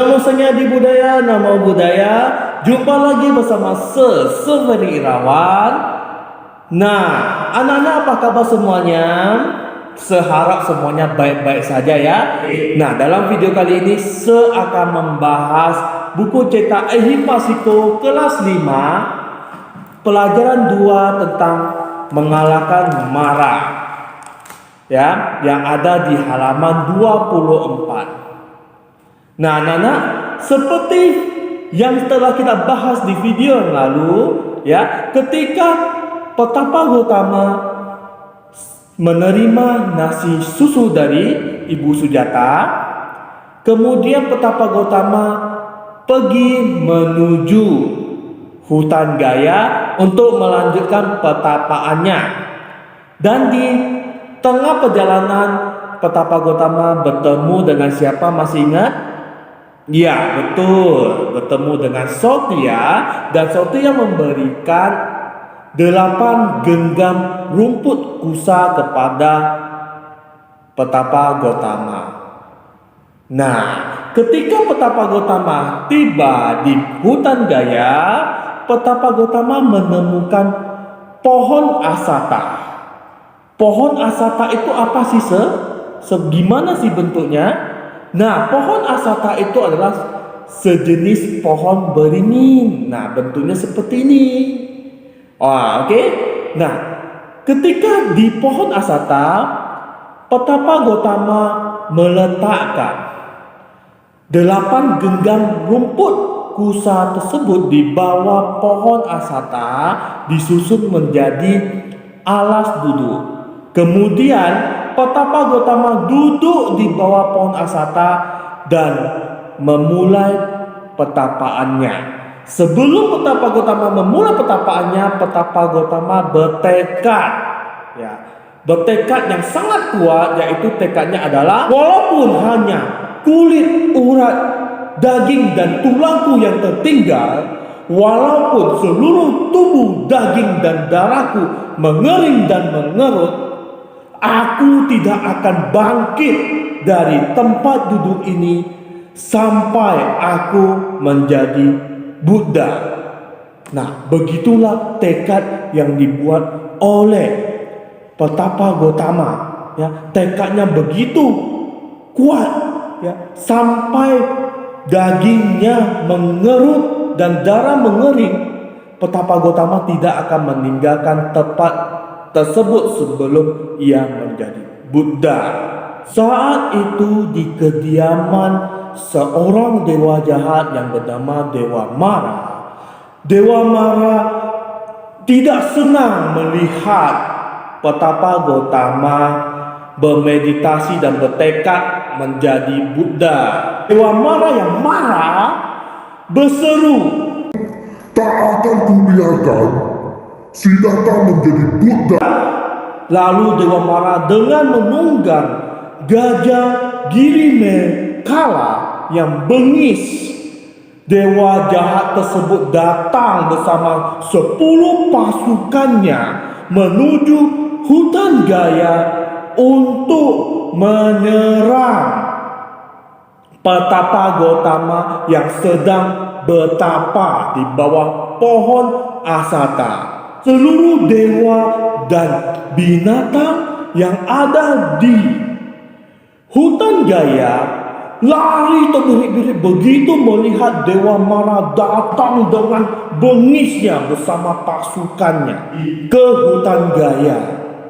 Namo Sanyadi Budaya, Namo Budaya. Jumpa lagi bersama Severi Irawan. Nah, anak-anak apa kabar semuanya? Seharap semuanya baik-baik saja ya. Nah, dalam video kali ini akan membahas buku cetak Ehipasiko kelas 5 pelajaran 2 tentang mengalahkan marah. Ya, yang ada di halaman 24. Nah, anak-anak, seperti yang telah kita bahas di video yang lalu, ya, ketika Petapa Gotama menerima nasi susu dari Ibu Sujata, kemudian Petapa Gotama pergi menuju hutan Gaya untuk melanjutkan petapaannya. Dan di tengah perjalanan Petapa Gotama bertemu dengan siapa, masih ingat? Ya, betul, bertemu dengan Sautya, dan Sautya memberikan 8 genggam rumput kusa kepada Petapa Gotama. Nah, ketika Petapa Gotama tiba di hutan Gaya, Petapa Gotama menemukan pohon asata. Pohon asata itu apa sih, gimana sih bentuknya? Nah, pohon asata itu adalah sejenis pohon beringin. Nah, bentuknya seperti ini. Oke. Nah, ketika di pohon asata, Petapa Gotama meletakkan 8 genggam rumput kusa tersebut di bawah pohon asata, disusun menjadi alas duduk. Kemudian Petapa Gotama duduk di bawah pohon asata dan memulai petapaannya. Sebelum Petapa Gotama memulai petapaannya, Petapa Gotama bertekad, ya, bertekad yang sangat kuat, yaitu tekadnya adalah walaupun hanya kulit, urat, daging dan tulangku yang tertinggal, walaupun seluruh tubuh, daging dan darahku mengering dan mengerut, aku tidak akan bangkit dari tempat duduk ini sampai aku menjadi Buddha. Nah, begitulah tekad yang dibuat oleh Petapa Gotama. Ya, tekadnya begitu kuat, ya, sampai dagingnya mengerut dan darah mengering. Petapa Gotama tidak akan meninggalkan tempat tersebut sebelum ia menjadi Buddha. Saat itu di kediaman seorang dewa jahat yang bernama Dewa Mara. Dewa Mara tidak senang melihat Petapa Gotama bermeditasi dan bertekad menjadi Buddha. Dewa Mara yang marah berseru, "Tak akan kubiarkan Siddhartha menjadi Buddha." Lalu Dewa Mara dengan menunggang gajah Girime Kala yang bengis, dewa jahat tersebut datang bersama 10 pasukannya menuju hutan Gaya untuk menyerang Petapa Gotama yang sedang bertapa di bawah pohon asata. Seluruh dewa dan binatang yang ada di hutan Gaya lari terbirit-birit begitu melihat Dewa Mara datang dengan bengisnya bersama pasukannya ke hutan Gaya.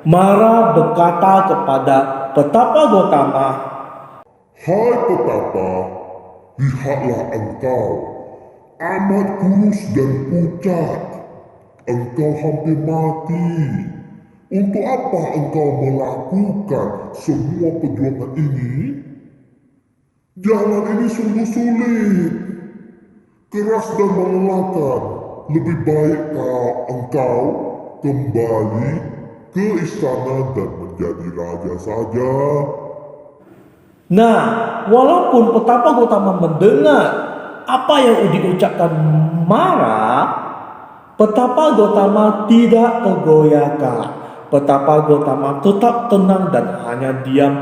Mara berkata kepada Petapa Gotama, "Hai Petapa, lihatlah engkau amat kurus dan pucat. Engkau hampir mati. Untuk apa engkau melakukan semua perjuangan ini? Jalan ini sungguh sulit, keras dan melelahkan. Lebih baik engkau kembali ke istana dan menjadi raja saja." Nah, walaupun Petapa Gotama mendengar apa yang diucapkan Mara, Petapa Gotama tidak tergoyahkan. Petapa Gotama tetap tenang dan hanya diam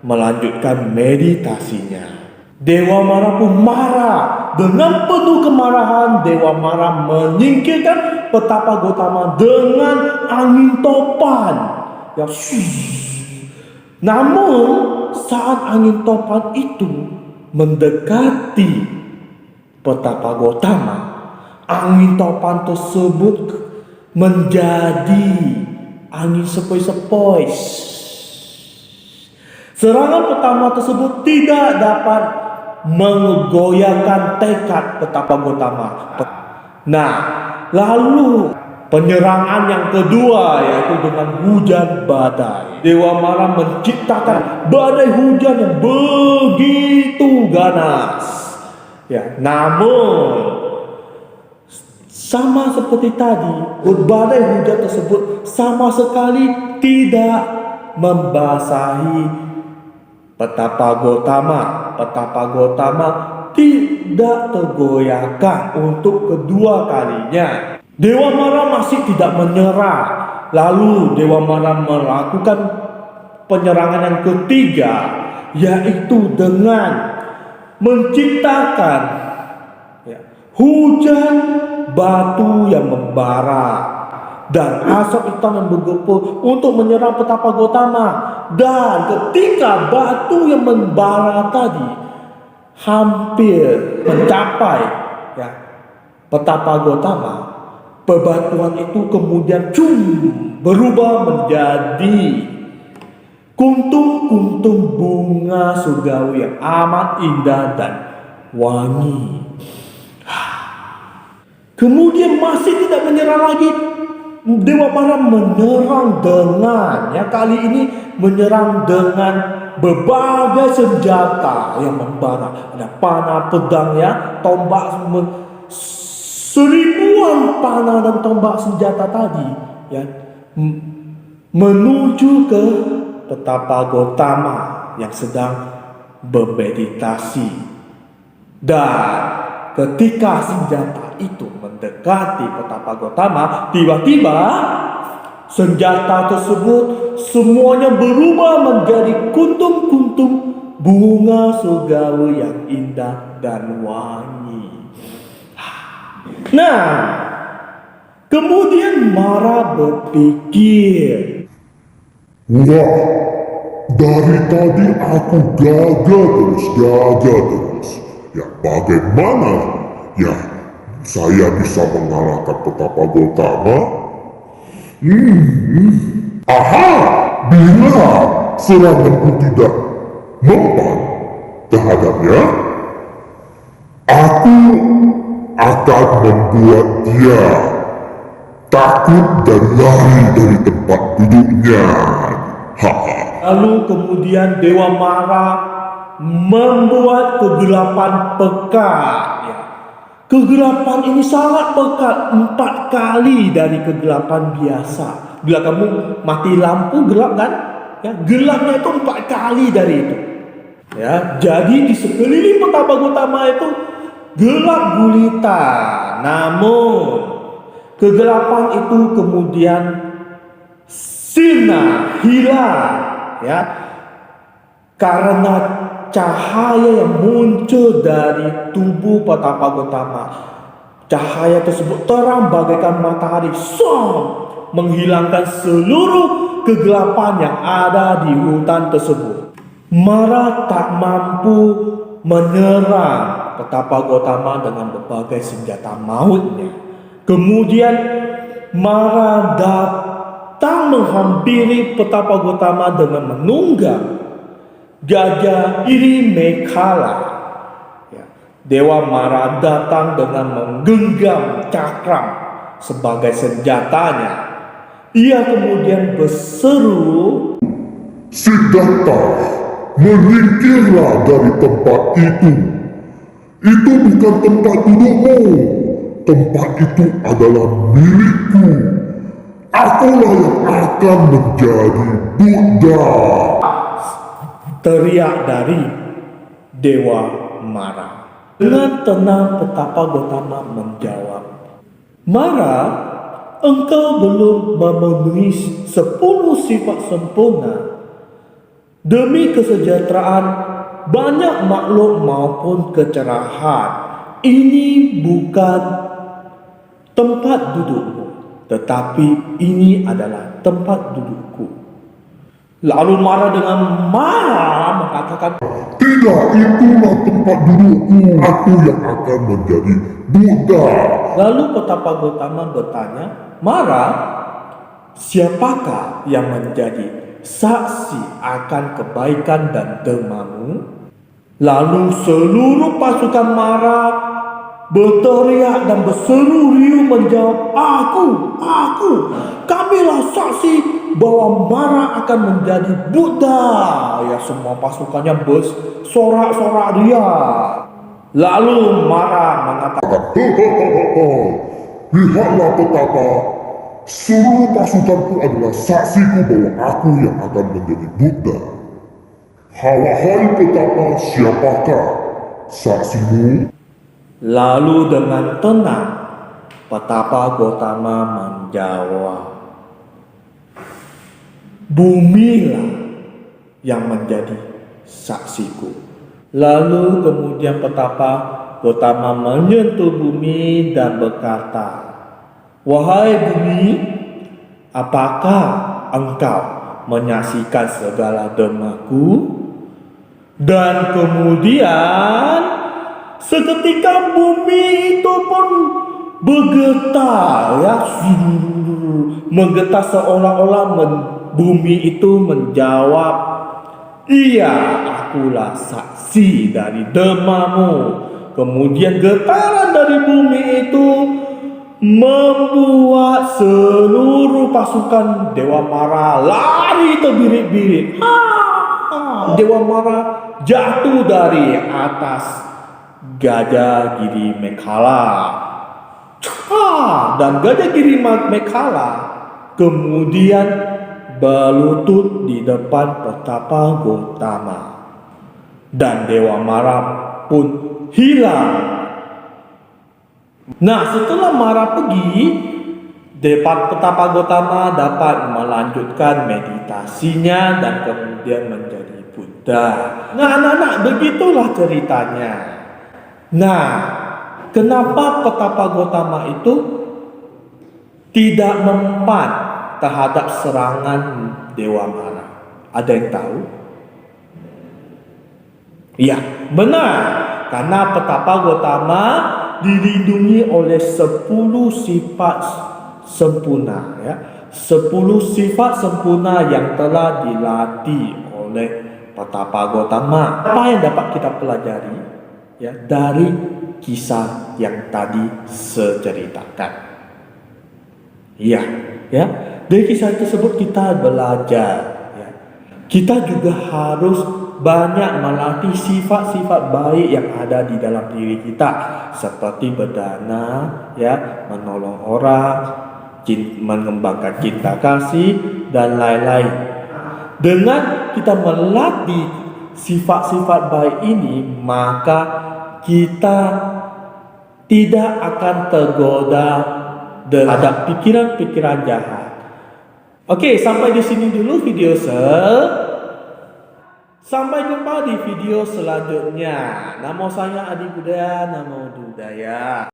melanjutkan meditasinya. Dewa Mara pun marah. Dengan penuh kemarahan, Dewa Mara menyingkirkan petapa Gotama dengan angin topan. Ya, namun saat angin topan itu mendekati petapa Gotama, angin topan tersebut menjadi angin sepoi-sepoi. Serangan pertama tersebut tidak dapat menggoyahkan tekad petapa Gotama. Nah, lalu penyerangan yang kedua yaitu dengan hujan badai. Dewa Mara menciptakan badai hujan yang begitu ganas. Ya, namun sama seperti tadi, badai hujan tersebut sama sekali tidak membasahi petapa Gotama. Petapa Gotama tidak tergoyahkan untuk kedua kalinya. Dewa Mara masih tidak menyerah. Lalu Dewa Mara melakukan penyerangan yang ketiga, yaitu dengan menciptakan hujan batu yang membara dan asap hitam yang bergepul untuk menyerang petapa Gotama. Dan ketika batu yang membara tadi hampir mencapai petapa Gotama, bebatuan itu kemudian berubah menjadi kuntum-kuntum bunga surgawi yang amat indah dan wangi. Kemudian masih tidak menyerah lagi, Dewa Mara menyerang dengan kali ini menyerang dengan berbagai senjata yang membara. Ada panah, pedang, tombak, seribuan panah dan tombak senjata tadi menuju ke petapa Gotama yang sedang bermeditasi. Dan ketika senjata itu mendekati petapa Gotama, tiba-tiba senjata tersebut semuanya berubah menjadi kuntum-kuntum bunga surgawi yang indah dan wangi. Nah, kemudian Mara berpikir, wah, dari tadi aku gagal terus. Ya, bagaimana saya bisa mengalahkan petapa Gotama? Aha, bila seranganku tidak mempan terhadapnya, aku akan membuat dia takut dan lari dari tempat duduknya. Lalu kemudian Dewa Mara membuat kegelapan pekat. Kegelapan ini sangat pekat, 4 kali dari kegelapan biasa. Bila kamu mati lampu gelap kan? Gelapnya itu 4 kali dari itu. Jadi di sekeliling petapa Gotama itu gelap gulita. Namun kegelapan itu kemudian hilang, karena cahaya yang muncul dari tubuh petapa Gotama. Cahaya tersebut terang bagaikan matahari, menghilangkan seluruh kegelapan yang ada di hutan tersebut. Mara tak mampu menyerang petapa Gotama dengan berbagai senjata mautnya. Kemudian Mara datang menghampiri petapa Gotama dengan menunggang gajah iri Mekhala. Dewa Mara datang dengan menggenggam cakram sebagai senjatanya. Ia kemudian berseru, Siddhartha, menyingkirlah dari tempat itu. Itu bukan tempat dudukmu. Tempat itu adalah milikku. Akulah yang akan menjadi Buddha. Teriak dari Dewa Mara. Dengan tenang petapa Gotama menjawab, Mara, engkau belum memenuhi 10 sifat sempurna. Demi kesejahteraan banyak makhluk maupun kecerahan. Ini bukan tempat dudukmu, tetapi ini adalah tempat dudukku. Lalu Mara dengan marah mengatakan, Tidak, itulah tempat dudukku. Aku yang akan menjadi Buddha. lalu Petapa Gotama bertanya, Mara, siapakah yang menjadi saksi akan kebaikan dan dhammamu? Lalu seluruh pasukan Mara berteriak dan berseru riuh menjawab, Aku, kamilah saksi bahwa Mara akan menjadi Buddha. Ya, semua pasukannya bersorak-sorak riak. Lalu Mara mengatakan, Lihatlah petapa, seluruh pasukanku adalah saksiku bahwa aku yang akan menjadi Buddha. Wahai petapa, siapakah saksimu? lalu dengan tenang Petapa Gotama menjawab, bumilah yang menjadi saksiku. Lalu kemudian Petapa Gotama menyentuh bumi dan berkata, wahai bumi, apakah engkau menyaksikan segala dhammaku? Dan kemudian seketika bumi itu pun bergetar, ya, menggetar seolah-olah bumi itu menjawab, iya, akulah saksi dari dhammamu. Kemudian getaran dari bumi itu membuat seluruh pasukan Dewa Mara lari terbirik-birik. Dewa Mara jatuh dari atas Gajah Giri Mekhala. Dan Gajah Giri Mekhala kemudian berlutut di depan Petapa Gotama. Dan Dewa Mara pun hilang. Nah, setelah Mara pergi, Petapa Gotama dapat melanjutkan meditasinya dan kemudian menjadi Buddha. Nah, anak-anak, begitulah ceritanya. Nah, kenapa Petapa Gotama itu tidak mempan terhadap serangan Dewa Mara? Ada yang tahu? Ya, benar. Karena Petapa Gotama dilindungi oleh 10 sifat sempurna, ya. 10 sifat sempurna yang telah dilatih oleh Petapa Gotama. Apa yang dapat kita pelajari, ya, dari kisah yang tadi saya ceritakan? Iya, ya. Dari kisah tersebut kita belajar, ya. Kita juga harus banyak melatih sifat-sifat baik yang ada di dalam diri kita, seperti berdana, ya, menolong orang, mengembangkan cinta kasih, dan lain-lain. Dengan kita melatih sifat-sifat baik ini, maka kita tidak akan tergoda terhadap pikiran-pikiran jahat. Oke, sampai di sini dulu video saya. Sampai jumpa di video selanjutnya. Namo saya Adi Budaya, Namo Buddhaya.